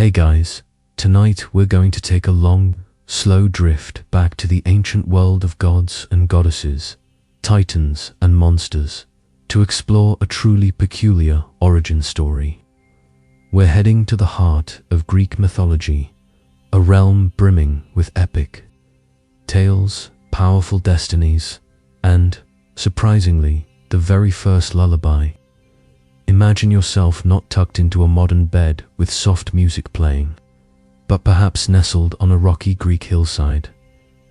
Hey guys, tonight we're going to take a long, slow drift back to the ancient world of gods and goddesses, titans and monsters, to explore a truly peculiar origin story. We're heading to the heart of Greek mythology, a realm brimming with epic tales, powerful destinies, and, surprisingly, the very first lullaby. Imagine yourself not tucked into a modern bed with soft music playing, but perhaps nestled on a rocky Greek hillside,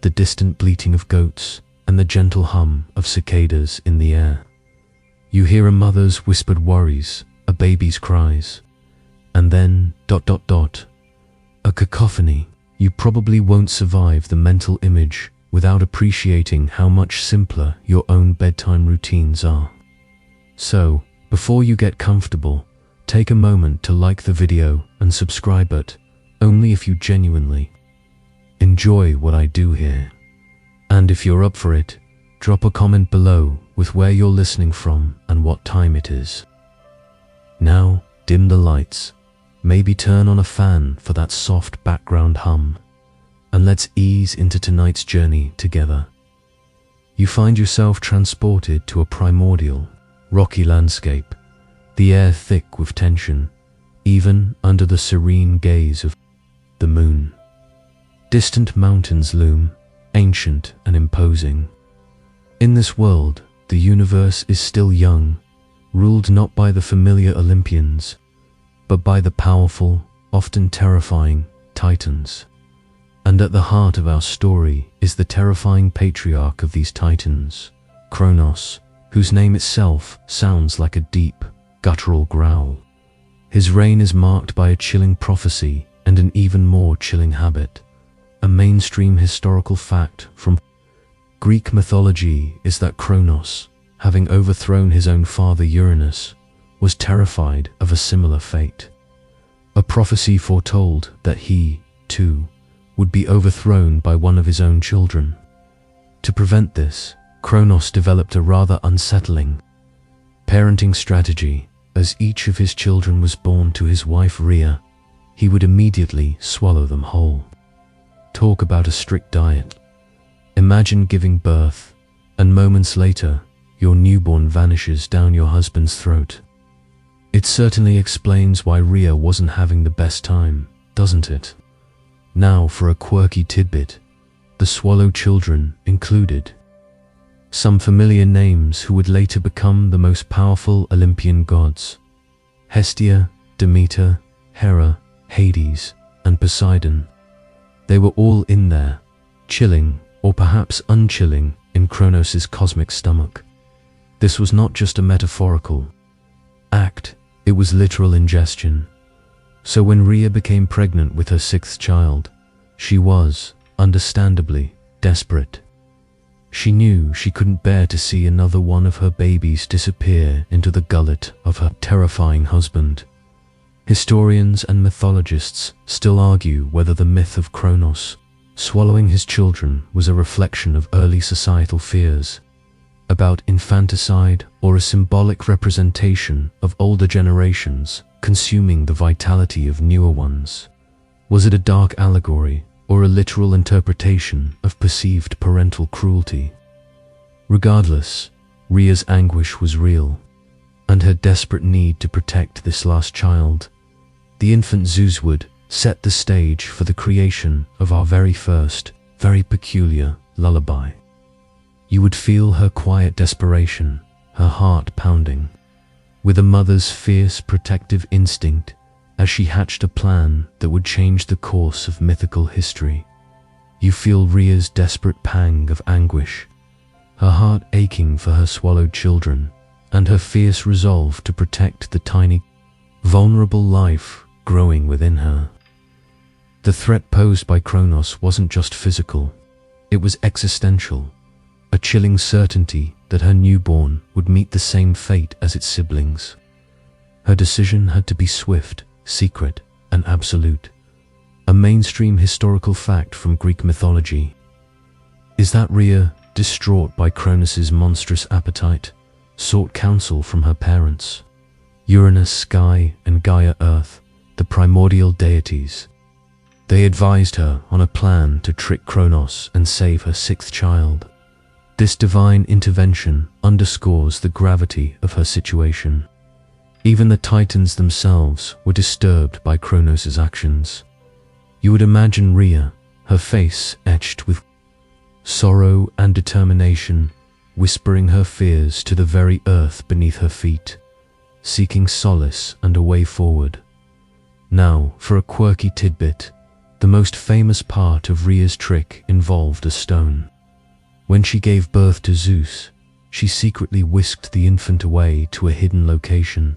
the distant bleating of goats and the gentle hum of cicadas in the air. You hear a mother's whispered worries, a baby's cries, and then ... a cacophony. You probably won't survive the mental image without appreciating how much simpler your own bedtime routines are. So, before you get comfortable, take a moment to like the video and subscribe, but only if you genuinely enjoy what I do here. And if you're up for it, drop a comment below with where you're listening from and what time it is. Now, dim the lights, maybe turn on a fan for that soft background hum, and let's ease into tonight's journey together. You find yourself transported to a primordial, rocky landscape, the air thick with tension, even under the serene gaze of the moon. Distant mountains loom, ancient and imposing. In this world, the universe is still young, ruled not by the familiar Olympians, but by the powerful, often terrifying titans. And at the heart of our story is the terrifying patriarch of these titans, Kronos, whose name itself sounds like a deep, guttural growl. His reign is marked by a chilling prophecy and an even more chilling habit. A mainstream historical fact from Greek mythology is that Kronos, having overthrown his own father Uranus, was terrified of a similar fate. A prophecy foretold that he, too, would be overthrown by one of his own children. To prevent this, Kronos developed a rather unsettling parenting strategy. As each of his children was born to his wife Rhea, he would immediately swallow them whole. Talk about a strict diet. Imagine giving birth, and moments later, your newborn vanishes down your husband's throat. It certainly explains why Rhea wasn't having the best time, doesn't it? Now for a quirky tidbit. The swallowed children included some familiar names who would later become the most powerful Olympian gods: Hestia, Demeter, Hera, Hades, and Poseidon. They were all in there, chilling, or perhaps unchilling, in Kronos' cosmic stomach. This was not just a metaphorical act, it was literal ingestion. So when Rhea became pregnant with her sixth child, she was, understandably, desperate. She knew she couldn't bear to see another one of her babies disappear into the gullet of her terrifying husband. Historians and mythologists still argue whether the myth of Kronos swallowing his children was a reflection of early societal fears about infanticide or a symbolic representation of older generations consuming the vitality of newer ones. Was it a dark allegory or a literal interpretation of perceived parental cruelty? Regardless, Rhea's anguish was real, and her desperate need to protect this last child, the infant Zeus, would set the stage for the creation of our very first, very peculiar lullaby. You would feel her quiet desperation, her heart pounding, with a mother's fierce protective instinct as she hatched a plan that would change the course of mythical history. You feel Rhea's desperate pang of anguish, her heart aching for her swallowed children, and her fierce resolve to protect the tiny, vulnerable life growing within her. The threat posed by Kronos wasn't just physical, it was existential, a chilling certainty that her newborn would meet the same fate as its siblings. Her decision had to be swift, secret, and absolute, a mainstream historical fact from Greek mythology. Is that Rhea, distraught by Kronos' monstrous appetite, sought counsel from her parents, Uranus sky and Gaia earth, the primordial deities. They advised her on a plan to trick Kronos and save her sixth child. This divine intervention underscores the gravity of her situation. Even the Titans themselves were disturbed by Kronos' actions. You would imagine Rhea, her face etched with sorrow and determination, whispering her fears to the very earth beneath her feet, seeking solace and a way forward. Now, for a quirky tidbit, the most famous part of Rhea's trick involved a stone. When she gave birth to Zeus, she secretly whisked the infant away to a hidden location.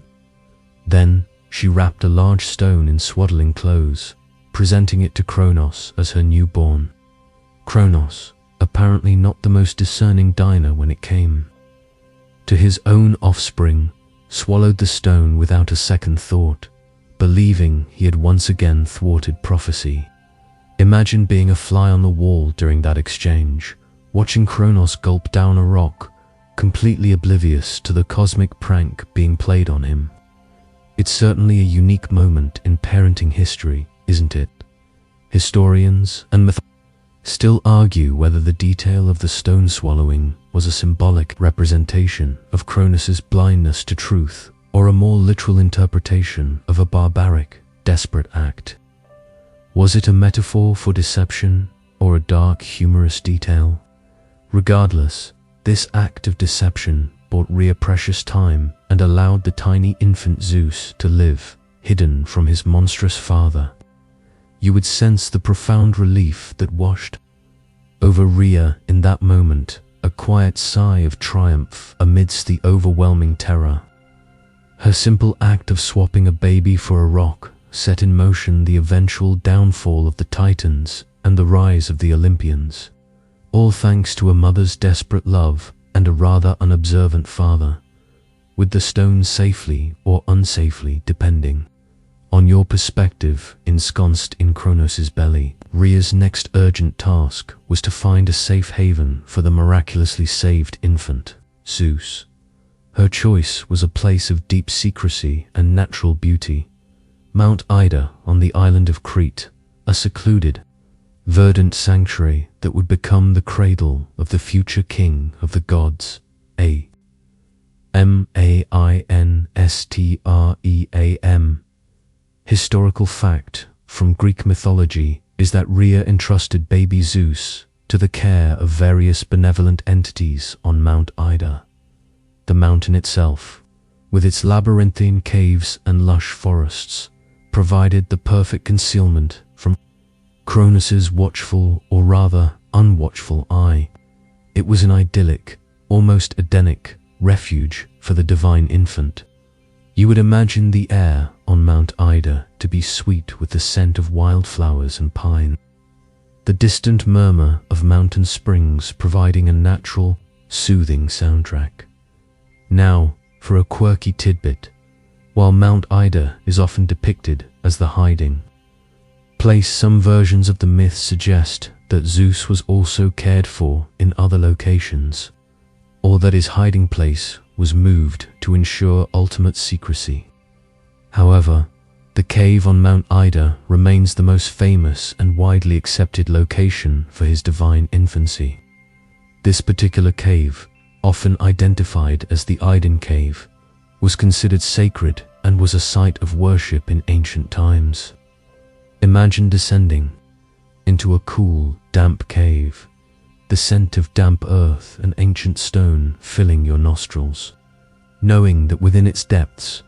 Then, she wrapped a large stone in swaddling clothes, presenting it to Kronos as her newborn. Kronos, apparently not the most discerning diner when it came to his own offspring, swallowed the stone without a second thought, believing he had once again thwarted prophecy. Imagine being a fly on the wall during that exchange, watching Kronos gulp down a rock, completely oblivious to the cosmic prank being played on him. It's certainly a unique moment in parenting history, isn't it? Historians and mythologists still argue whether the detail of the stone swallowing was a symbolic representation of Kronos' blindness to truth or a more literal interpretation of a barbaric, desperate act. Was it a metaphor for deception or a dark, humorous detail? Regardless, this act of deception bought Rhea precious time and allowed the tiny infant Zeus to live, hidden from his monstrous father. You would sense the profound relief that washed over Rhea in that moment, a quiet sigh of triumph amidst the overwhelming terror. Her simple act of swapping a baby for a rock set in motion the eventual downfall of the Titans and the rise of the Olympians, all thanks to a mother's desperate love and a rather unobservant father, with the stone safely or unsafely depending on your perspective ensconced in Kronos' belly. Rhea's next urgent task was to find a safe haven for the miraculously saved infant, Zeus. Her choice was a place of deep secrecy and natural beauty, Mount Ida on the island of Crete, a secluded, verdant sanctuary that would become the cradle of the future king of the gods, Mainstream. Historical fact from Greek mythology is that Rhea entrusted baby Zeus to the care of various benevolent entities on Mount Ida. The mountain itself, with its labyrinthine caves and lush forests, provided the perfect concealment from Kronos' watchful or rather unwatchful eye. It was an idyllic, almost Edenic, refuge for the divine infant. You would imagine the air on Mount Ida to be sweet with the scent of wildflowers and pine, the distant murmur of mountain springs providing a natural, soothing soundtrack. Now, for a quirky tidbit, while Mount Ida is often depicted as the hiding place, some versions of the myth suggest that Zeus was also cared for in other locations, or that his hiding place was moved to ensure ultimate secrecy. However, the cave on Mount Ida remains the most famous and widely accepted location for his divine infancy. This particular cave, often identified as the Idan Cave, was considered sacred and was a site of worship in ancient times. Imagine descending into a cool, damp cave, the scent of damp earth and ancient stone filling your nostrils, knowing that within its depths,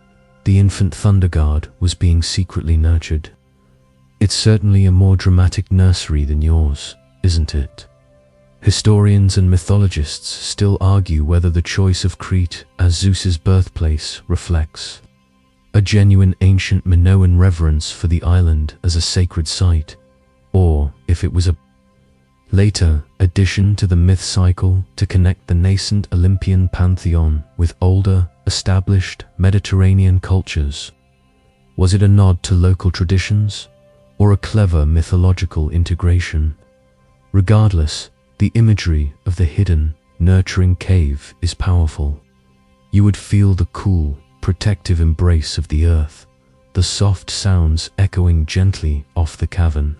the infant thunder god was being secretly nurtured. It's certainly a more dramatic nursery than yours, isn't it? Historians and mythologists still argue whether the choice of Crete as Zeus's birthplace reflects a genuine ancient Minoan reverence for the island as a sacred site, or if it was a later addition to the myth cycle to connect the nascent Olympian pantheon with older, established Mediterranean cultures. Was it a nod to local traditions, or a clever mythological integration? Regardless, the imagery of the hidden, nurturing cave is powerful. You would feel the cool, protective embrace of the earth, the soft sounds echoing gently off the cavern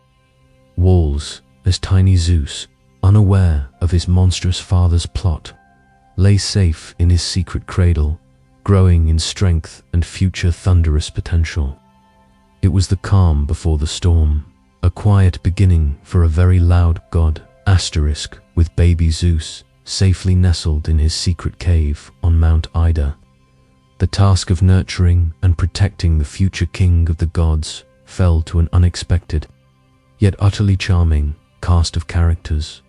walls as tiny Zeus, unaware of his monstrous father's plot, lay safe in his secret cradle, growing in strength and future thunderous potential. It was the calm before the storm, a quiet beginning for a very loud god, with baby Zeus safely nestled in his secret cave on Mount Ida. The task of nurturing and protecting the future king of the gods fell to an unexpected, yet utterly charming, cast of characters.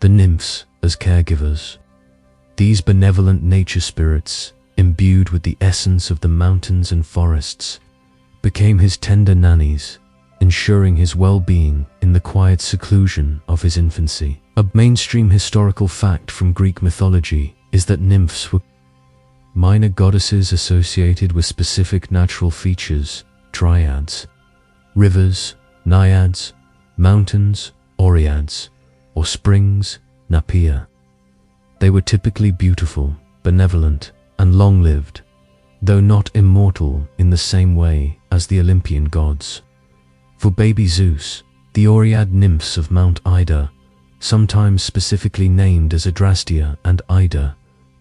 The nymphs as caregivers. These benevolent nature spirits, imbued with the essence of the mountains and forests, became his tender nannies, ensuring his well-being in the quiet seclusion of his infancy. A mainstream historical fact from Greek mythology is that nymphs were minor goddesses associated with specific natural features, dryads, rivers, naiads, mountains, oreads, or springs, napia. They were typically beautiful, benevolent, and long-lived, though not immortal in the same way as the Olympian gods. For baby Zeus, the oread nymphs of Mount Ida, sometimes specifically named as Adrastea and Ida,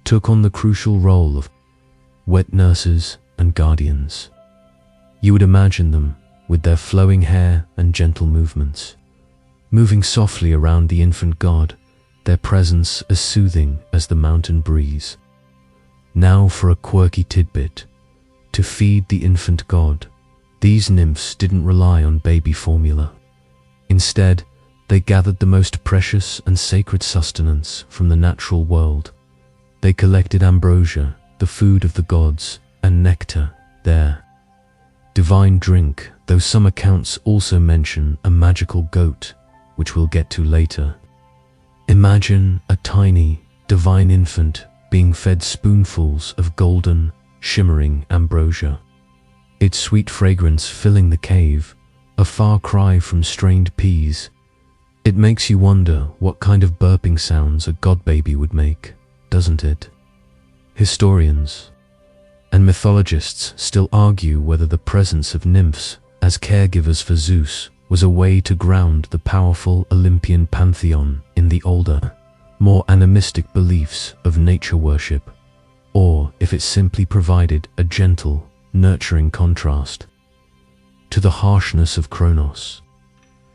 took on the crucial role of wet nurses and guardians. You would imagine them, with their flowing hair and gentle movements, moving softly around the infant god, their presence as soothing as the mountain breeze. Now for a quirky tidbit. To feed the infant god, these nymphs didn't rely on baby formula. Instead, they gathered the most precious and sacred sustenance from the natural world. They collected ambrosia, the food of the gods, and nectar, their divine drink, though some accounts also mention a magical goat, which we'll get to later. Imagine a tiny, divine infant being fed spoonfuls of golden, shimmering ambrosia, its sweet fragrance filling the cave, a far cry from strained peas. It makes you wonder what kind of burping sounds a god baby would make, doesn't it? Historians and mythologists still argue whether the presence of nymphs as caregivers for Zeus was a way to ground the powerful Olympian pantheon in the older, more animistic beliefs of nature worship, or if it simply provided a gentle, nurturing contrast to the harshness of Kronos.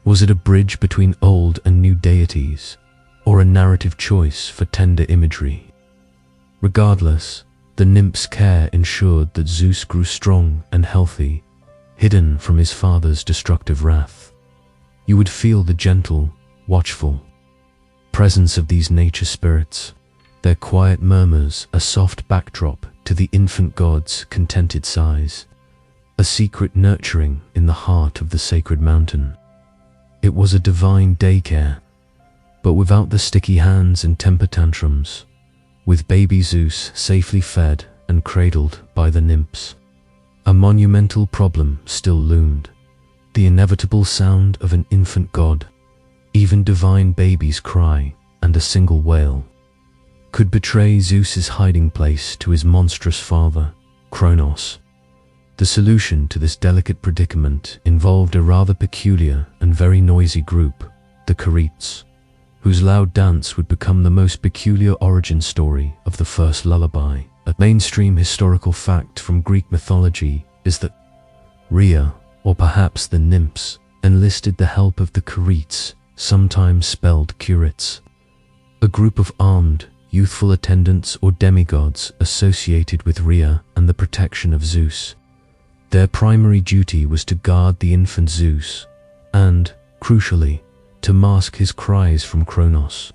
Was it a bridge between old and new deities, or a narrative choice for tender imagery? Regardless, the nymph's care ensured that Zeus grew strong and healthy, hidden from his father's destructive wrath. You would feel the gentle, watchful presence of these nature spirits, their quiet murmurs a soft backdrop to the infant god's contented sighs, a secret nurturing in the heart of the sacred mountain. It was a divine daycare, but without the sticky hands and temper tantrums, with baby Zeus safely fed and cradled by the nymphs. A monumental problem still loomed, the inevitable sound of an infant god. Even divine baby's cry and a single wail could betray Zeus's hiding place to his monstrous father, Kronos. The solution to this delicate predicament involved a rather peculiar and very noisy group, the Keretes, whose loud dance would become the most peculiar origin story of the first lullaby. A mainstream historical fact from Greek mythology is that Rhea, or perhaps the nymphs, enlisted the help of the Keretes, sometimes spelled Curates, a group of armed, youthful attendants or demigods associated with Rhea and the protection of Zeus. Their primary duty was to guard the infant Zeus and, crucially, to mask his cries from Kronos.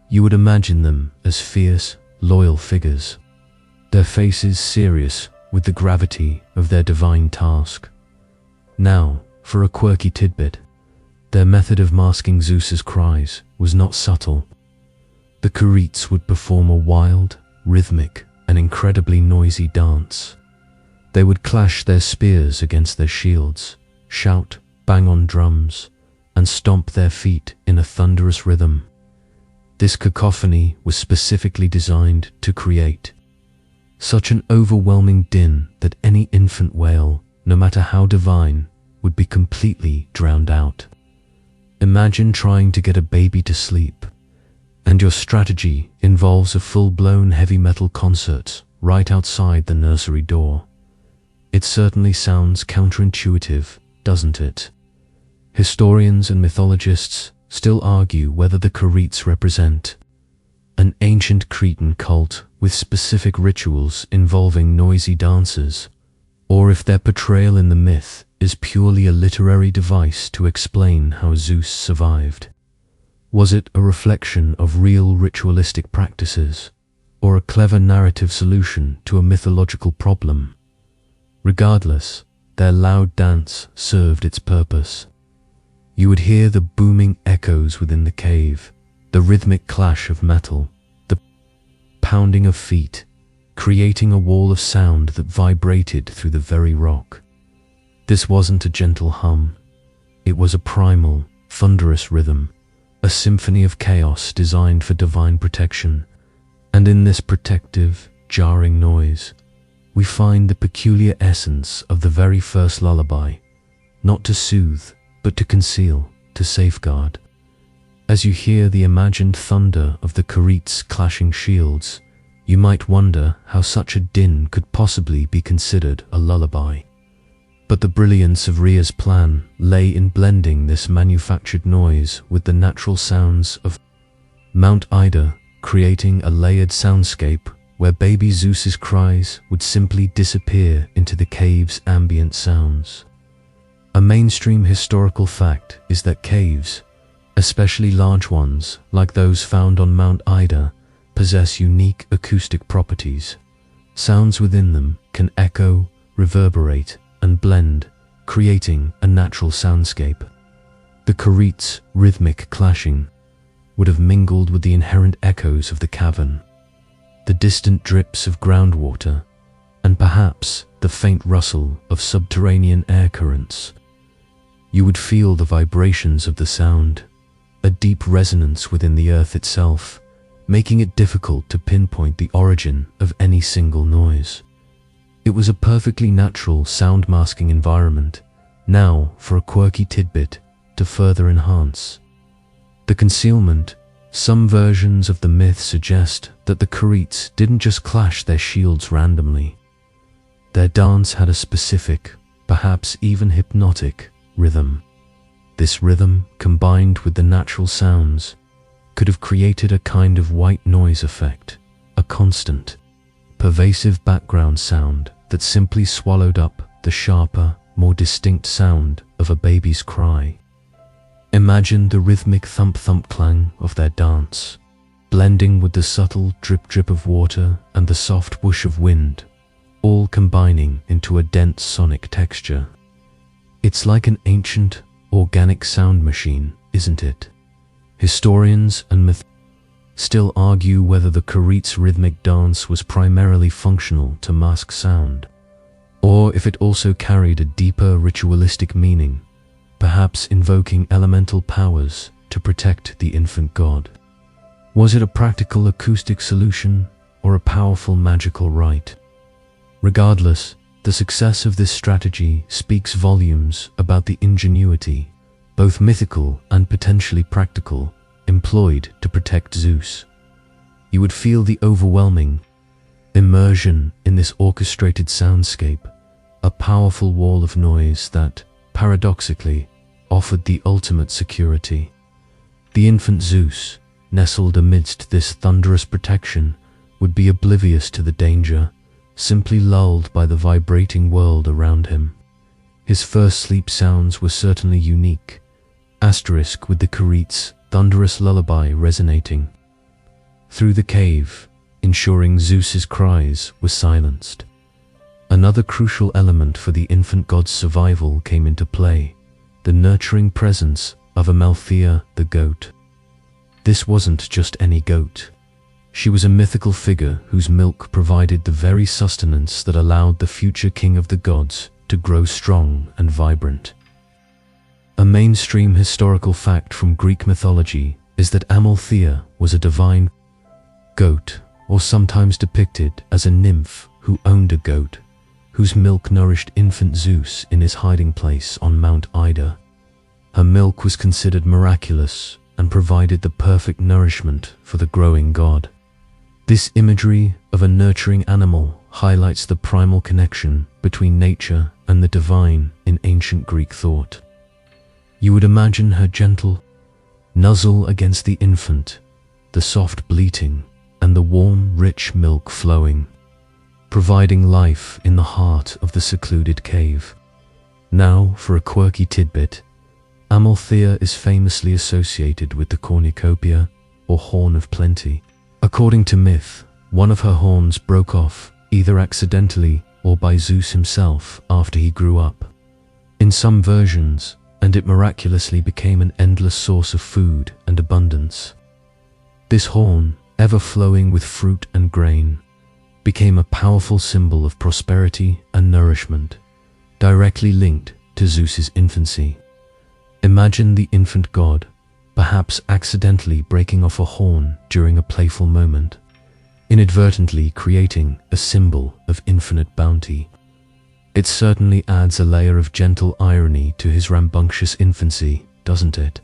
You would imagine them as fierce, loyal figures, their faces serious with the gravity of their divine task. Now, for a quirky tidbit, their method of masking Zeus's cries was not subtle. The Keretes would perform a wild, rhythmic, and incredibly noisy dance. They would clash their spears against their shields, shout, bang on drums, and stomp their feet in a thunderous rhythm. This cacophony was specifically designed to create such an overwhelming din that any infant wail, no matter how divine, would be completely drowned out. Imagine trying to get a baby to sleep, and your strategy involves a full-blown heavy metal concert right outside the nursery door. It certainly sounds counterintuitive, doesn't it? Historians and mythologists still argue whether the Carits represent an ancient Cretan cult with specific rituals involving noisy dancers, or if their portrayal in the myth is purely a literary device to explain how Zeus survived. Was it a reflection of real ritualistic practices, or a clever narrative solution to a mythological problem? Regardless, their loud dance served its purpose. You would hear the booming echoes within the cave, the rhythmic clash of metal, the pounding of feet, creating a wall of sound that vibrated through the very rock. This wasn't a gentle hum. It was a primal, thunderous rhythm, a symphony of chaos designed for divine protection. And in this protective, jarring noise, we find the peculiar essence of the very first lullaby, not to soothe, but to conceal, to safeguard. As you hear the imagined thunder of the Carits' clashing shields, you might wonder how such a din could possibly be considered a lullaby. But the brilliance of Rhea's plan lay in blending this manufactured noise with the natural sounds of Mount Ida, creating a layered soundscape where baby Zeus's cries would simply disappear into the cave's ambient sounds. A mainstream historical fact is that caves, especially large ones like those found on Mount Ida, possess unique acoustic properties. Sounds within them can echo, reverberate, and blend, creating a natural soundscape. The Carits' rhythmic clashing would have mingled with the inherent echoes of the cavern, the distant drips of groundwater, and perhaps the faint rustle of subterranean air currents. You would feel the vibrations of the sound, a deep resonance within the earth itself, making it difficult to pinpoint the origin of any single noise. It was a perfectly natural sound-masking environment. Now for a quirky tidbit to further enhance the concealment. Some versions of the myth suggest that the Carits didn't just clash their shields randomly. Their dance had a specific, perhaps even hypnotic, rhythm. This rhythm, combined with the natural sounds, could have created a kind of white noise effect, a constant, pervasive background sound that simply swallowed up the sharper, more distinct sound of a baby's cry. Imagine the rhythmic thump-thump clang of their dance, blending with the subtle drip-drip of water and the soft whoosh of wind, all combining into a dense sonic texture. It's like an ancient, organic sound machine, isn't it? Historians and mythologists still argue whether the Carits' rhythmic dance was primarily functional to mask sound, or if it also carried a deeper ritualistic meaning, perhaps invoking elemental powers to protect the infant god. Was it a practical acoustic solution or a powerful magical rite? Regardless, the success of this strategy speaks volumes about the ingenuity, both mythical and potentially practical, employed to protect Zeus. You would feel the overwhelming immersion in this orchestrated soundscape, a powerful wall of noise that, paradoxically, offered the ultimate security. The infant Zeus, nestled amidst this thunderous protection, would be oblivious to the danger, simply lulled by the vibrating world around him. His first sleep sounds were certainly unique, asterisk with the Carits' thunderous lullaby resonating through the cave, ensuring Zeus's cries were silenced. Another crucial element for the infant god's survival came into play, the nurturing presence of Amalthea the goat. This wasn't just any goat. She was a mythical figure whose milk provided the very sustenance that allowed the future king of the gods to grow strong and vibrant. A mainstream historical fact from Greek mythology is that Amalthea was a divine goat, or sometimes depicted as a nymph who owned a goat, whose milk nourished infant Zeus in his hiding place on Mount Ida. Her milk was considered miraculous and provided the perfect nourishment for the growing god. This imagery of a nurturing animal highlights the primal connection between nature and the divine in ancient Greek thought. You would imagine her gentle nuzzle against the infant, the soft bleating, and the warm, rich milk flowing, providing life in the heart of the secluded cave. Now, for a quirky tidbit, Amalthea is famously associated with the cornucopia, or horn of plenty. According to myth, one of her horns broke off, either accidentally or by Zeus himself after he grew up. In some versions, and it miraculously became an endless source of food and abundance. This horn, ever flowing with fruit and grain, became a powerful symbol of prosperity and nourishment, directly linked to Zeus's infancy. Imagine the infant god, perhaps accidentally breaking off a horn during a playful moment, inadvertently creating a symbol of infinite bounty. It certainly adds a layer of gentle irony to his rambunctious infancy, doesn't it?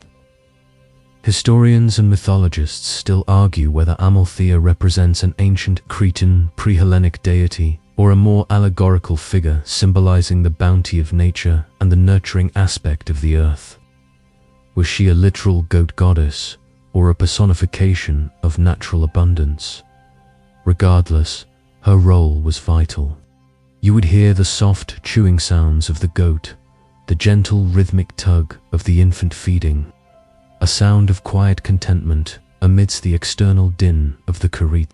Historians and mythologists still argue whether Amalthea represents an ancient Cretan pre-Hellenic deity or a more allegorical figure symbolizing the bounty of nature and the nurturing aspect of the earth. Was she a literal goat goddess or a personification of natural abundance? Regardless, her role was vital. You would hear the soft chewing sounds of the goat, the gentle rhythmic tug of the infant feeding, a sound of quiet contentment amidst the external din of the Karith.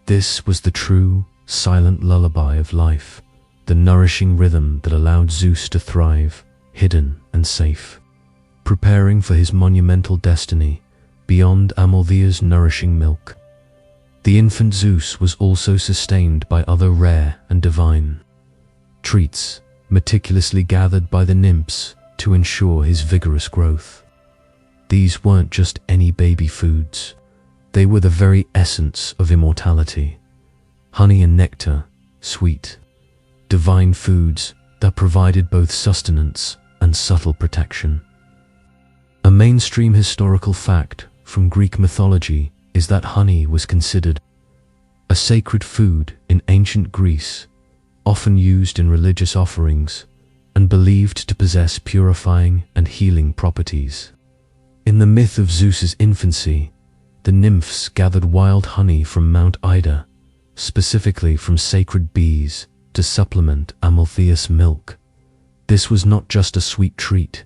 This was the true, silent lullaby of life, the nourishing rhythm that allowed Zeus to thrive, hidden and safe, preparing for his monumental destiny beyond Amalthea's nourishing milk. The infant Zeus was also sustained by other rare and divine treats, meticulously gathered by the nymphs to ensure his vigorous growth. These weren't just any baby foods, they were the very essence of immortality. Honey and nectar, sweet, divine foods that provided both sustenance and subtle protection. A mainstream historical fact from Greek mythology is that honey was considered a sacred food in ancient Greece, often used in religious offerings and believed to possess purifying and healing properties. In the myth of Zeus's infancy, the nymphs gathered wild honey from Mount Ida, specifically from sacred bees, to supplement Amalthea's milk. This was not just a sweet treat,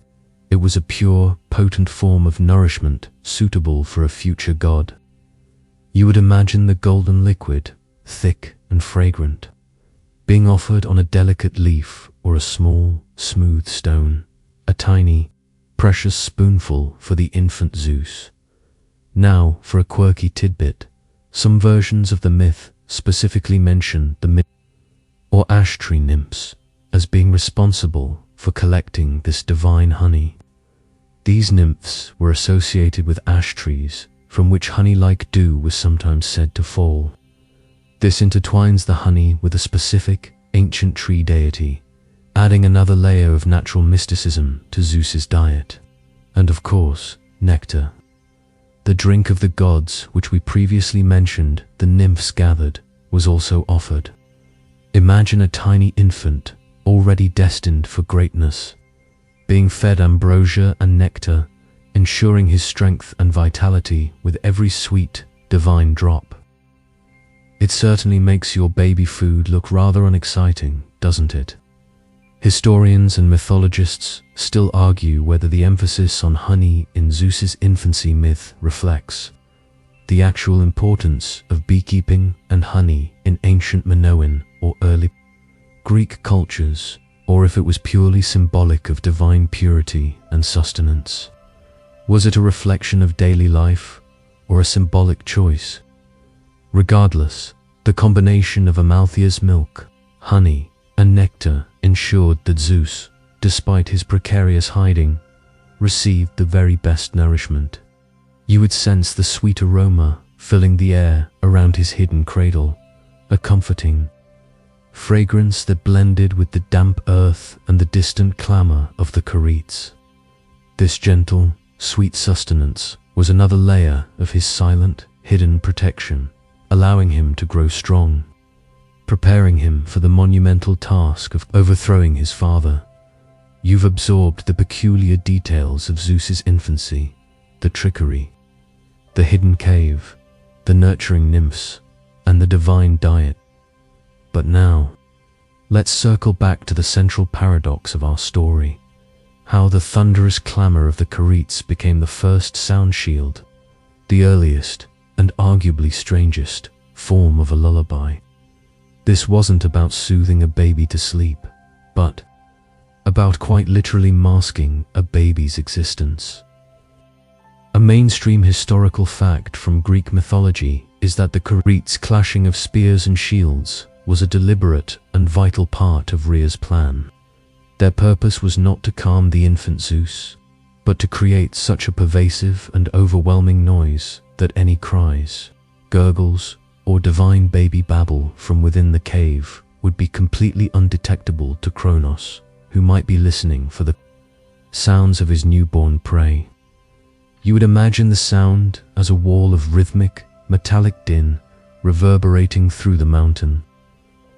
it was a pure, potent form of nourishment suitable for a future god. You would imagine the golden liquid, thick and fragrant, being offered on a delicate leaf or a small, smooth stone, a tiny, precious spoonful for the infant Zeus. Now, for a quirky tidbit, some versions of the myth specifically mention the or ash tree nymphs as being responsible for collecting this divine honey. These nymphs were associated with ash trees, from which honey-like dew was sometimes said to fall. This intertwines the honey with a specific, ancient tree deity, adding another layer of natural mysticism to Zeus's diet. And of course, nectar. The drink of the gods, which we previously mentioned the nymphs gathered, was also offered. Imagine a tiny infant, already destined for greatness, being fed ambrosia and nectar, ensuring his strength and vitality with every sweet, divine drop. It certainly makes your baby food look rather unexciting, doesn't it? Historians and mythologists still argue whether the emphasis on honey in Zeus's infancy myth reflects the actual importance of beekeeping and honey in ancient Minoan or early Greek cultures, or if it was purely symbolic of divine purity and sustenance. Was it a reflection of daily life or a symbolic choice? Regardless, the combination of Amalthea's milk, honey, and nectar ensured that Zeus, despite his precarious hiding, received the very best nourishment. You would sense the sweet aroma filling the air around his hidden cradle, a comforting, fragrance that blended with the damp earth and the distant clamor of the Carits. This gentle, sweet sustenance was another layer of his silent, hidden protection, allowing him to grow strong, preparing him for the monumental task of overthrowing his father. You've absorbed the peculiar details of Zeus's infancy, the trickery, the hidden cave, the nurturing nymphs, and the divine diet. But now, let's circle back to the central paradox of our story, how the thunderous clamor of the Carits became the first sound shield, the earliest and arguably strangest form of a lullaby. This wasn't about soothing a baby to sleep, but about quite literally masking a baby's existence. A mainstream historical fact from Greek mythology is that the Carits' clashing of spears and shields was a deliberate and vital part of Rhea's plan. Their purpose was not to calm the infant Zeus, but to create such a pervasive and overwhelming noise that any cries, gurgles, or divine baby babble from within the cave would be completely undetectable to Kronos, who might be listening for the sounds of his newborn prey. You would imagine the sound as a wall of rhythmic, metallic din reverberating through the mountain,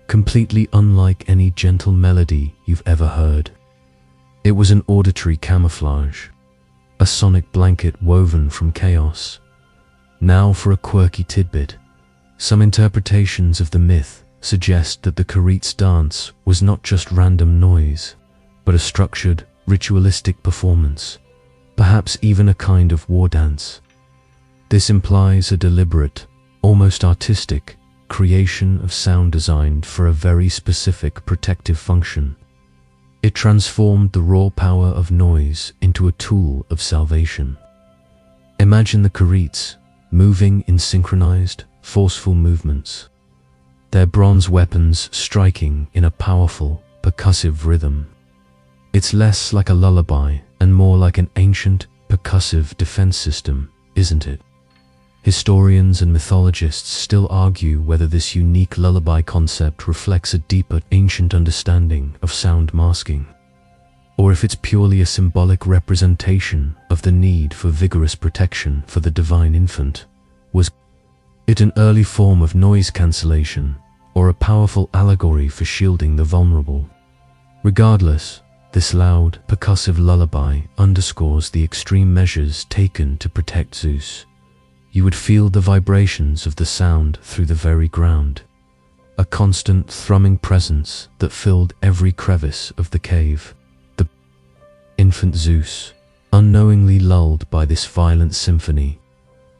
completely unlike any gentle melody you've ever heard. It was an auditory camouflage, a sonic blanket woven from chaos. Now for a quirky tidbit. Some interpretations of the myth suggest that the Carits' dance was not just random noise, but a structured, ritualistic performance, perhaps even a kind of war dance. This implies a deliberate, almost artistic, creation of sound designed for a very specific protective function. It transformed the raw power of noise into a tool of salvation. Imagine the Carits moving in synchronized, forceful movements, their bronze weapons striking in a powerful, percussive rhythm. It's less like a lullaby and more like an ancient, percussive defense system, isn't it? Historians and mythologists still argue whether this unique lullaby concept reflects a deeper, ancient understanding of sound masking, or if it's purely a symbolic representation of the need for vigorous protection for the divine infant. Was it an early form of noise cancellation, or a powerful allegory for shielding the vulnerable? Regardless, this loud, percussive lullaby underscores the extreme measures taken to protect Zeus. You would feel the vibrations of the sound through the very ground, a constant thrumming presence that filled every crevice of the cave. The infant Zeus, unknowingly lulled by this violent symphony,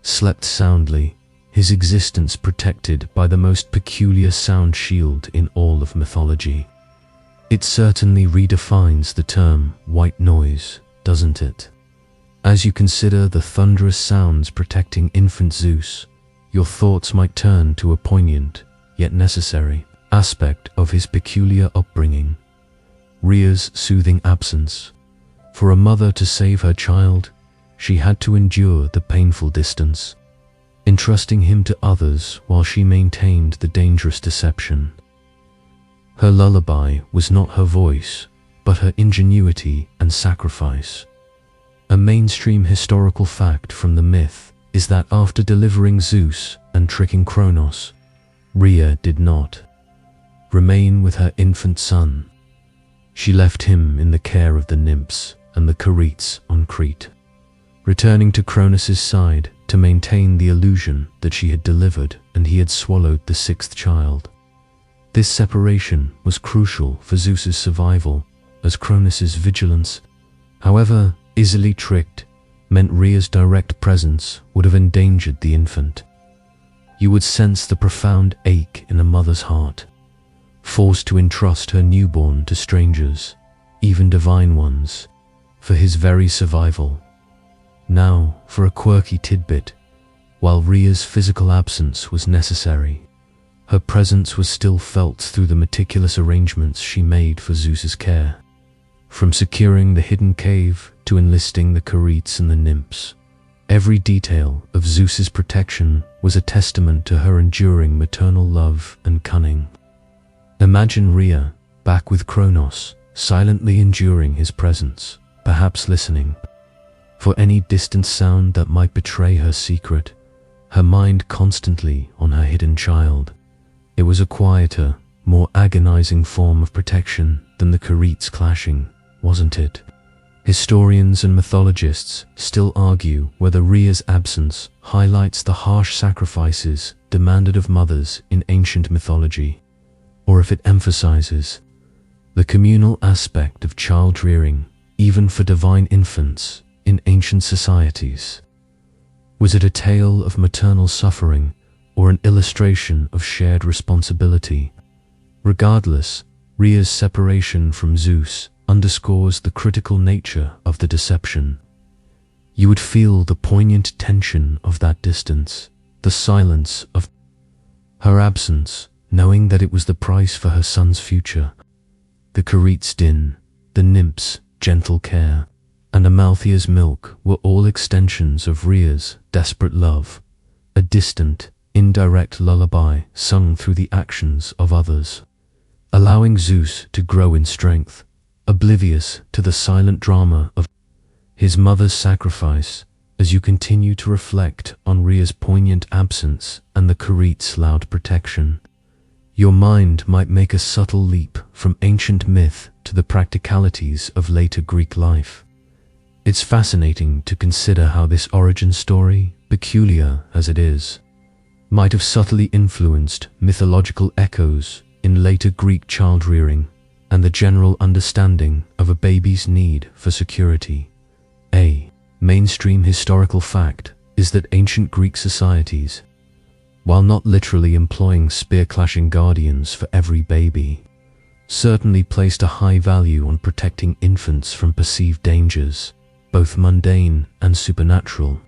slept soundly, his existence protected by the most peculiar sound shield in all of mythology. It certainly redefines the term white noise, doesn't it? As you consider the thunderous sounds protecting infant Zeus, your thoughts might turn to a poignant, yet necessary, aspect of his peculiar upbringing: Rhea's soothing absence. For a mother to save her child, she had to endure the painful distance, entrusting him to others while she maintained the dangerous deception. Her lullaby was not her voice, but her ingenuity and sacrifice. A mainstream historical fact from the myth is that after delivering Zeus and tricking Kronos, Rhea did not remain with her infant son. She left him in the care of the nymphs and the Carits on Crete, returning to Kronos' side to maintain the illusion that she had delivered and he had swallowed the sixth child. This separation was crucial for Zeus's survival, as Kronos' vigilance, however easily tricked, meant Rhea's direct presence would have endangered the infant. You would sense the profound ache in a mother's heart, forced to entrust her newborn to strangers, even divine ones, for his very survival. Now, for a quirky tidbit, while Rhea's physical absence was necessary, her presence was still felt through the meticulous arrangements she made for Zeus's care. From securing the hidden cave to enlisting the Carits and the nymphs, every detail of Zeus's protection was a testament to her enduring maternal love and cunning. Imagine Rhea, back with Kronos, silently enduring his presence, perhaps listening for any distant sound that might betray her secret, her mind constantly on her hidden child. It was a quieter, more agonizing form of protection than the Careets clashing, wasn't it? Historians and mythologists still argue whether Rhea's absence highlights the harsh sacrifices demanded of mothers in ancient mythology, or if it emphasizes the communal aspect of child-rearing, even for divine infants, in ancient societies. Was it a tale of maternal suffering or an illustration of shared responsibility? Regardless, Rhea's separation from Zeus underscores the critical nature of the deception. You would feel the poignant tension of that distance, the silence of her absence, knowing that it was the price for her son's future. The Careets' din, the nymph's gentle care, and Amalthea's milk were all extensions of Rhea's desperate love, a distant, indirect lullaby sung through the actions of others, allowing Zeus to grow in strength, oblivious to the silent drama of his mother's sacrifice. As you continue to reflect on Rhea's poignant absence and the Careets' loud protection, your mind might make a subtle leap from ancient myth to the practicalities of later Greek life. It's fascinating to consider how this origin story, peculiar as it is, might have subtly influenced mythological echoes in later Greek child-rearing and the general understanding of a baby's need for security. A mainstream historical fact is that ancient Greek societies, while not literally employing spear-clashing guardians for every baby, certainly placed a high value on protecting infants from perceived dangers, both mundane and supernatural.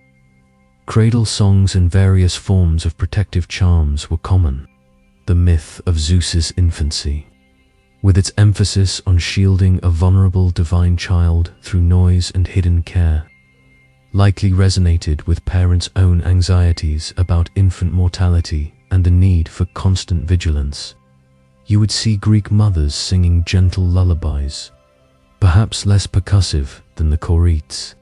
Cradle songs and various forms of protective charms were common. The myth of Zeus's infancy, with its emphasis on shielding a vulnerable divine child through noise and hidden care, likely resonated with parents' own anxieties about infant mortality and the need for constant vigilance. You would see Greek mothers singing gentle lullabies, perhaps less percussive than the Careets,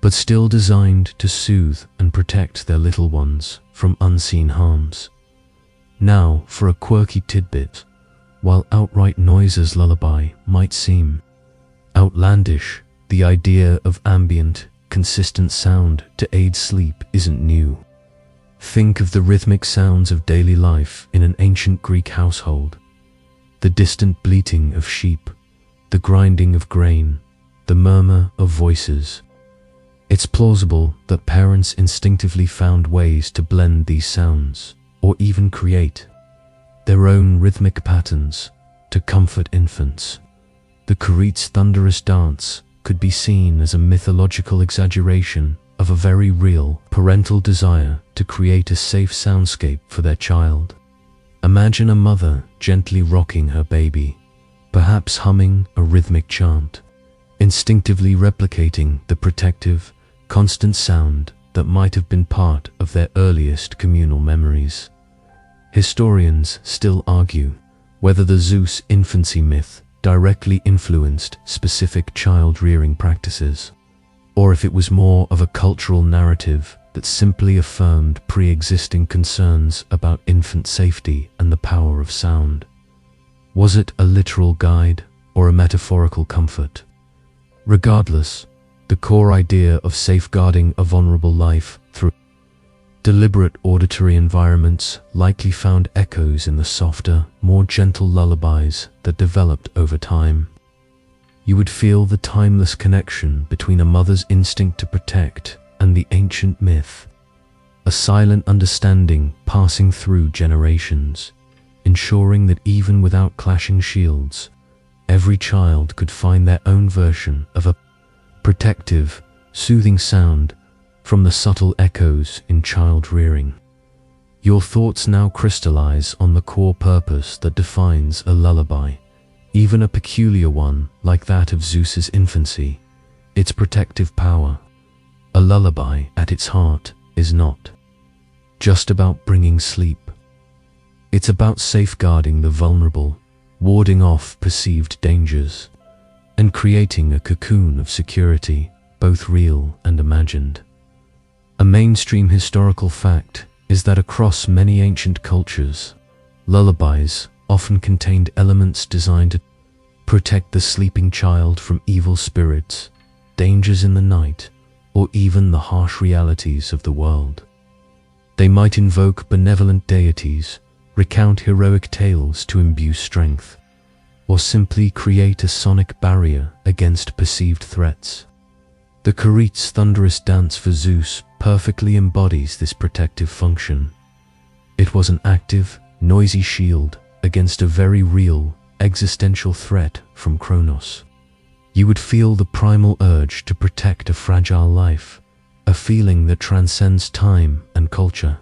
but still designed to soothe and protect their little ones from unseen harms. Now, for a quirky tidbit, while outright Noise's lullaby might seem outlandish, the idea of ambient, consistent sound to aid sleep isn't new. Think of the rhythmic sounds of daily life in an ancient Greek household. The distant bleating of sheep, the grinding of grain, the murmur of voices. It's plausible that parents instinctively found ways to blend these sounds, or even create their own rhythmic patterns to comfort infants. The Careets' thunderous dance could be seen as a mythological exaggeration of a very real parental desire to create a safe soundscape for their child. Imagine a mother gently rocking her baby, perhaps humming a rhythmic chant, instinctively replicating the protective, constant sound that might have been part of their earliest communal memories. Historians still argue whether the Zeus infancy myth directly influenced specific child-rearing practices, or if it was more of a cultural narrative that simply affirmed pre-existing concerns about infant safety and the power of sound. Was it a literal guide or a metaphorical comfort? Regardless, the core idea of safeguarding a vulnerable life through deliberate auditory environments likely found echoes in the softer, more gentle lullabies that developed over time. You would feel the timeless connection between a mother's instinct to protect and the ancient myth, a silent understanding passing through generations, ensuring that even without clashing shields, every child could find their own version of a protective, soothing sound from the subtle echoes in child-rearing. Your thoughts now crystallize on the core purpose that defines a lullaby, even a peculiar one like that of Zeus's infancy, its protective power. A lullaby at its heart is not just about bringing sleep. It's about safeguarding the vulnerable, warding off perceived dangers, and creating a cocoon of security, both real and imagined. A mainstream historical fact is that across many ancient cultures, lullabies often contained elements designed to protect the sleeping child from evil spirits, dangers in the night, or even the harsh realities of the world. They might invoke benevolent deities, recount heroic tales to imbue strength, or simply create a sonic barrier against perceived threats. The Carit's thunderous dance for Zeus perfectly embodies this protective function. It was an active, noisy shield against a very real, existential threat from Kronos. You would feel the primal urge to protect a fragile life, a feeling that transcends time and culture.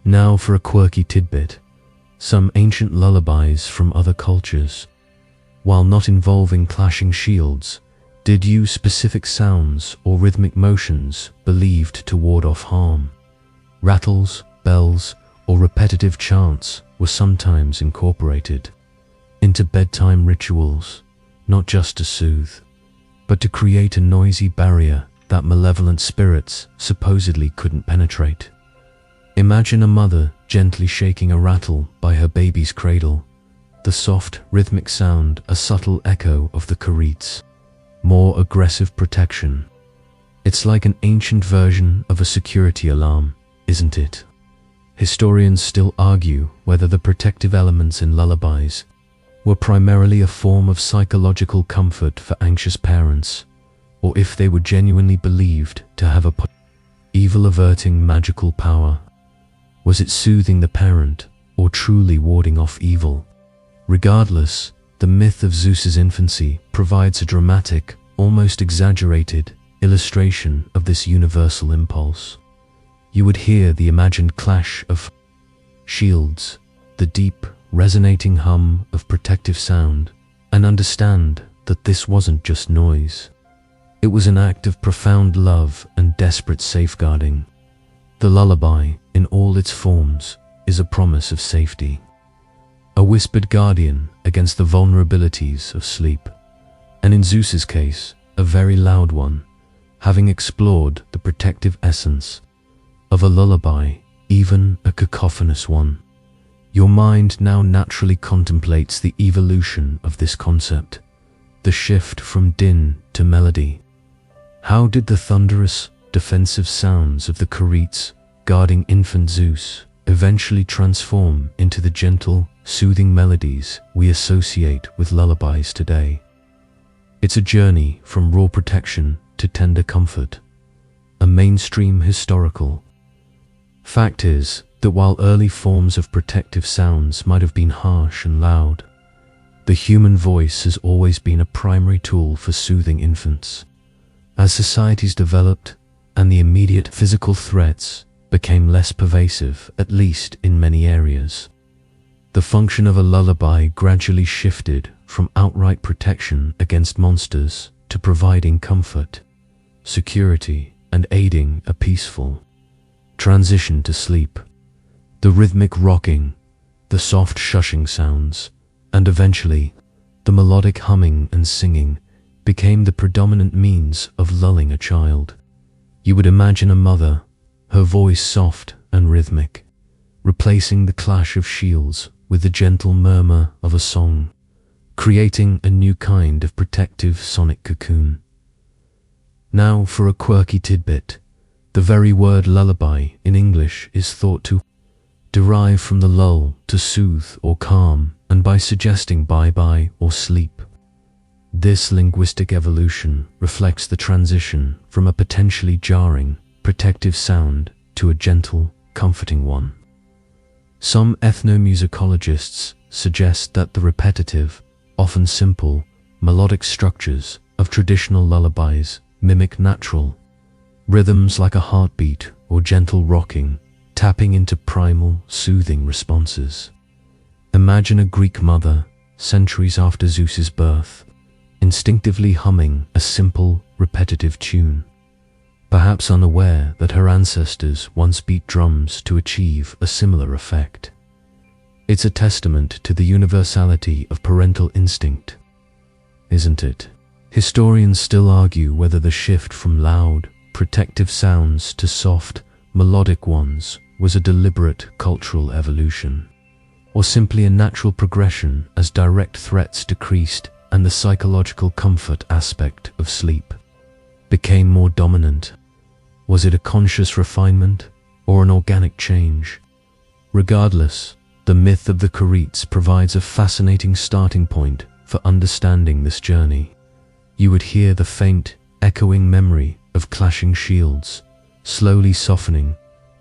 Now for a quirky tidbit. Some ancient lullabies from other cultures, while not involving clashing shields, did use specific sounds or rhythmic motions believed to ward off harm. Rattles, bells, or repetitive chants were sometimes incorporated into bedtime rituals, not just to soothe, but to create a noisy barrier that malevolent spirits supposedly couldn't penetrate. Imagine a mother gently shaking a rattle by her baby's cradle, the soft, rhythmic sound a subtle echo of the Carit's more aggressive protection. It's like an ancient version of a security alarm, isn't it? Historians still argue whether the protective elements in lullabies were primarily a form of psychological comfort for anxious parents, or if they were genuinely believed to have a evil-averting magical power. Was it soothing the parent, or truly warding off evil? Regardless, the myth of Zeus's infancy provides a dramatic, almost exaggerated, illustration of this universal impulse. You would hear the imagined clash of shields, the deep, resonating hum of protective sound, and understand that this wasn't just noise. It was an act of profound love and desperate safeguarding. The lullaby, in all its forms, is a promise of safety, a whispered guardian against the vulnerabilities of sleep, and in Zeus's case, a very loud one, having explored the protective essence of a lullaby, even a cacophonous one. Your mind now naturally contemplates the evolution of this concept, the shift from din to melody. How did the thunderous, defensive sounds of the Carit's guarding infant Zeus eventually transform into the gentle, soothing melodies we associate with lullabies today? It's a journey from raw protection to tender comfort, a mainstream historical fact is that while early forms of protective sounds might have been harsh and loud, the human voice has always been a primary tool for soothing infants. As societies developed and the immediate physical threats became less pervasive, at least in many areas, the function of a lullaby gradually shifted from outright protection against monsters to providing comfort, security, and aiding a peaceful transition to sleep. The rhythmic rocking, the soft shushing sounds, and eventually the melodic humming and singing became the predominant means of lulling a child. You would imagine a mother, her voice soft and rhythmic, replacing the clash of shields with the gentle murmur of a song, creating a new kind of protective sonic cocoon. Now for a quirky tidbit. The very word lullaby in English is thought to derive from the lull, to soothe or calm, and by suggesting bye-bye or sleep. This linguistic evolution reflects the transition from a potentially jarring, protective sound to a gentle, comforting one. Some ethnomusicologists suggest that the repetitive, often simple, melodic structures of traditional lullabies mimic natural rhythms like a heartbeat or gentle rocking, tapping into primal, soothing responses. Imagine a Greek mother, centuries after Zeus's birth, instinctively humming a simple, repetitive tune, perhaps unaware that her ancestors once beat drums to achieve a similar effect. It's a testament to the universality of parental instinct, isn't it? Historians still argue whether the shift from loud, protective sounds to soft, melodic ones was a deliberate cultural evolution, or simply a natural progression as direct threats decreased and the psychological comfort aspect of sleep became more dominant. Was it a conscious refinement or an organic change? Regardless, the myth of the Carits provides a fascinating starting point for understanding this journey. You would hear the faint, echoing memory of clashing shields, slowly softening,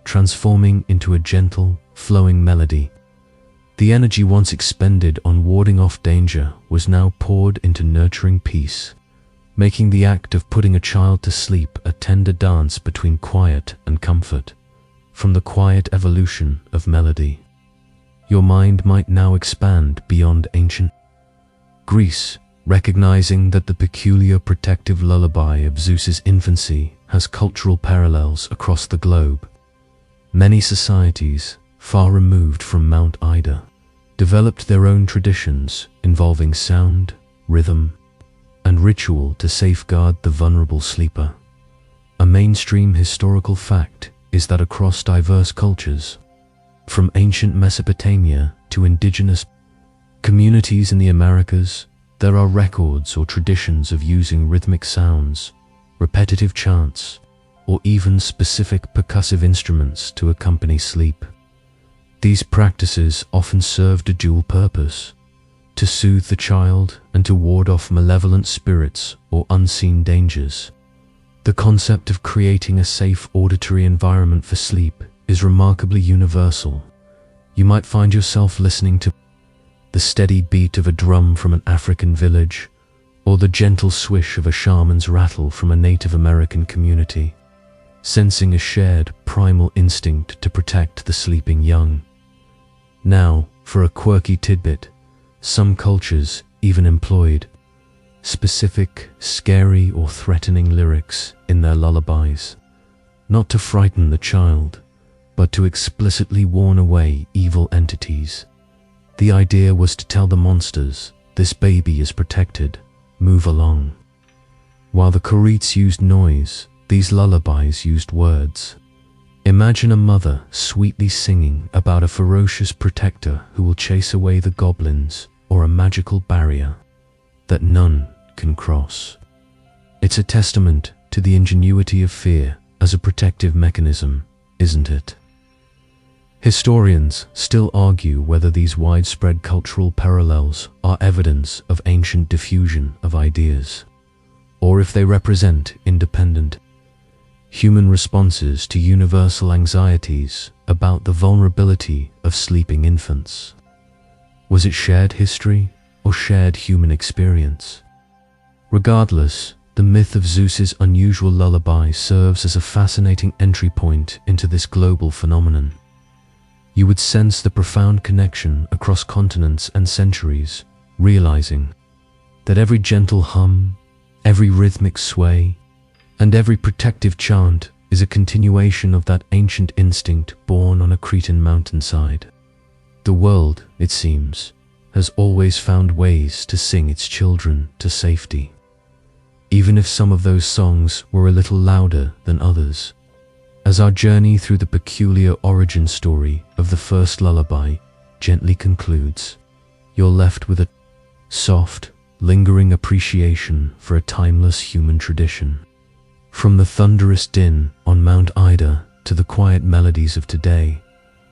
transforming into a gentle, flowing melody. The energy once expended on warding off danger was now poured into nurturing peace, making the act of putting a child to sleep a tender dance between quiet and comfort. From the quiet evolution of melody, your mind might now expand beyond ancient Greece, recognizing that the peculiar protective lullaby of Zeus's infancy has cultural parallels across the globe. Many societies, far removed from Mount Ida, developed their own traditions involving sound, rhythm, and ritual to safeguard the vulnerable sleeper. A mainstream historical fact is that across diverse cultures, from ancient Mesopotamia to indigenous communities in the Americas, there are records or traditions of using rhythmic sounds, repetitive chants, or even specific percussive instruments to accompany sleep. These practices often served a dual purpose: to soothe the child and to ward off malevolent spirits or unseen dangers. The concept of creating a safe auditory environment for sleep is remarkably universal. You might find yourself listening to the steady beat of a drum from an African village, or the gentle swish of a shaman's rattle from a Native American community, sensing a shared primal instinct to protect the sleeping young. Now, for a quirky tidbit, some cultures even employed specific, scary or threatening lyrics in their lullabies, not to frighten the child, but to explicitly warn away evil entities. The idea was to tell the monsters, "This baby is protected, move along." While the Carits used noise, these lullabies used words. Imagine a mother sweetly singing about a ferocious protector who will chase away the goblins, or a magical barrier that none can cross. It's a testament to the ingenuity of fear as a protective mechanism, isn't it? Historians still argue whether these widespread cultural parallels are evidence of ancient diffusion of ideas, or if they represent independent human responses to universal anxieties about the vulnerability of sleeping infants. Was it shared history or shared human experience? Regardless, the myth of Zeus's unusual lullaby serves as a fascinating entry point into this global phenomenon. You would sense the profound connection across continents and centuries, realizing that every gentle hum, every rhythmic sway, and every protective chant is a continuation of that ancient instinct born on a Cretan mountainside. The world, it seems, has always found ways to sing its children to safety, even if some of those songs were a little louder than others. As our journey through the peculiar origin story of the first lullaby gently concludes, you're left with a soft, lingering appreciation for a timeless human tradition. From the thunderous din on Mount Ida to the quiet melodies of today,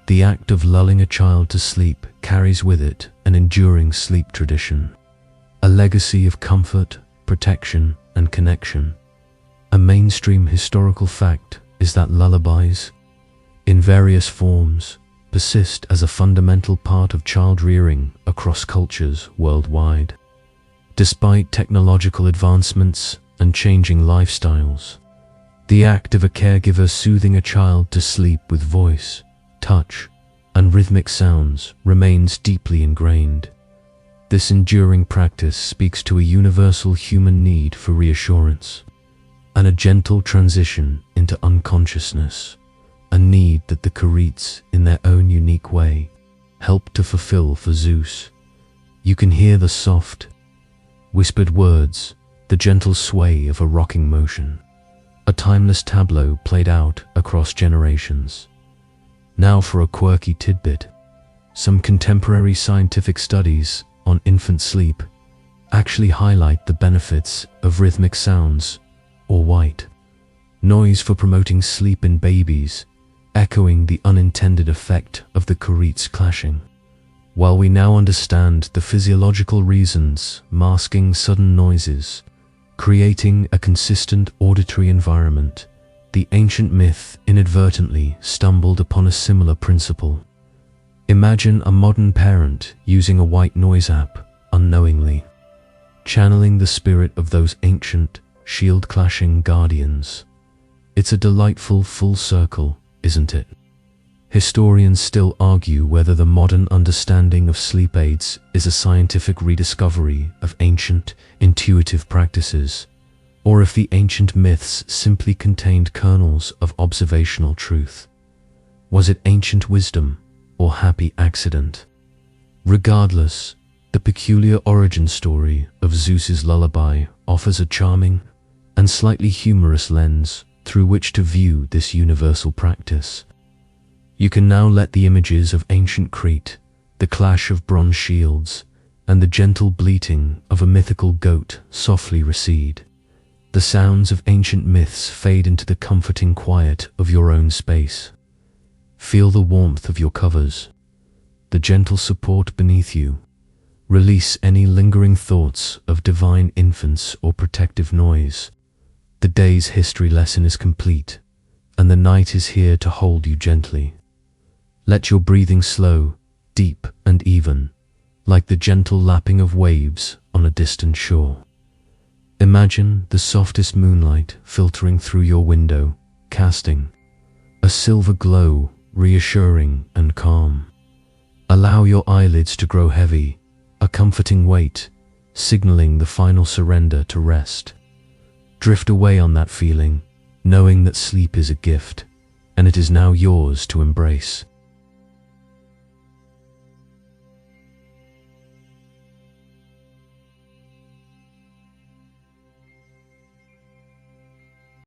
the act of lulling a child to sleep carries with it an enduring sleep tradition, a legacy of comfort, protection, and connection. A mainstream historical fact is that lullabies, in various forms, persist as a fundamental part of child rearing across cultures worldwide. Despite technological advancements and changing lifestyles, the act of a caregiver soothing a child to sleep with voice, touch, and rhythmic sounds remains deeply ingrained. This enduring practice speaks to a universal human need for reassurance and a gentle transition into unconsciousness, a need that the Carits, in their own unique way, help to fulfill for Zeus. You can hear the soft, whispered words, the gentle sway of a rocking motion. A timeless tableau played out across generations. Now for a quirky tidbit. Some contemporary scientific studies on infant sleep actually highlight the benefits of rhythmic sounds, or white noise, for promoting sleep in babies, echoing the unintended effect of the carets clashing. While we now understand the physiological reasons masking sudden noises, creating a consistent auditory environment, the ancient myth inadvertently stumbled upon a similar principle. Imagine a modern parent using a white noise app unknowingly, channeling the spirit of those ancient, shield-clashing guardians. It's a delightful full circle, isn't it? Historians still argue whether the modern understanding of sleep aids is a scientific rediscovery of ancient, intuitive practices, or if the ancient myths simply contained kernels of observational truth. Was it ancient wisdom or happy accident? Regardless, the peculiar origin story of Zeus's lullaby offers a charming and slightly humorous lens through which to view this universal practice. You can now let the images of ancient Crete, the clash of bronze shields, and the gentle bleating of a mythical goat softly recede. The sounds of ancient myths fade into the comforting quiet of your own space. Feel the warmth of your covers, the gentle support beneath you. Release any lingering thoughts of divine infants or protective noise. The day's history lesson is complete, and the night is here to hold you gently. Let your breathing slow, deep and even, like the gentle lapping of waves on a distant shore. Imagine the softest moonlight filtering through your window, casting a silver glow, reassuring and calm. Allow your eyelids to grow heavy, a comforting weight, signaling the final surrender to rest. Drift away on that feeling, knowing that sleep is a gift, and it is now yours to embrace.